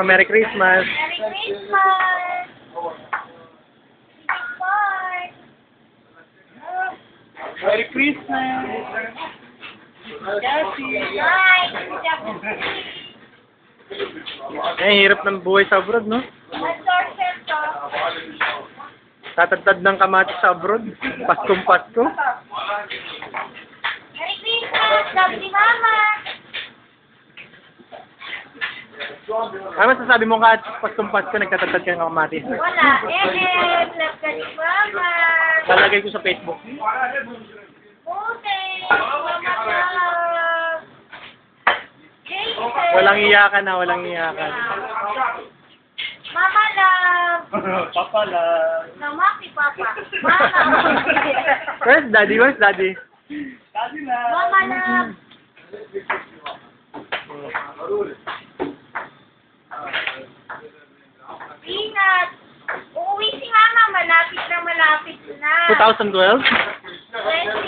Merry Christmas. Merry Christmas! Merry Christmas! Cassie! Hirap ng buhay sa abroad, no? Tatadtad ng kamatis sa abroad. Paskong Pasko. Merry Christmas! Love si Mama! Ano masasabi mo ka at Paskong Pasko nagtatadtad ka ng kamatis? Wala. Love ka ni Mama! Lalagay ko sa Facebook. Okay! Mama love! Jason! Walang iyakan na, walang iyakan. Mama love! Papa lang. Mama si Papa. Mama! Where's Daddy? Where's Daddy? Daddy lang. Mama love! Ingat! Uuwi si Mama. Malapit na. 2012? 20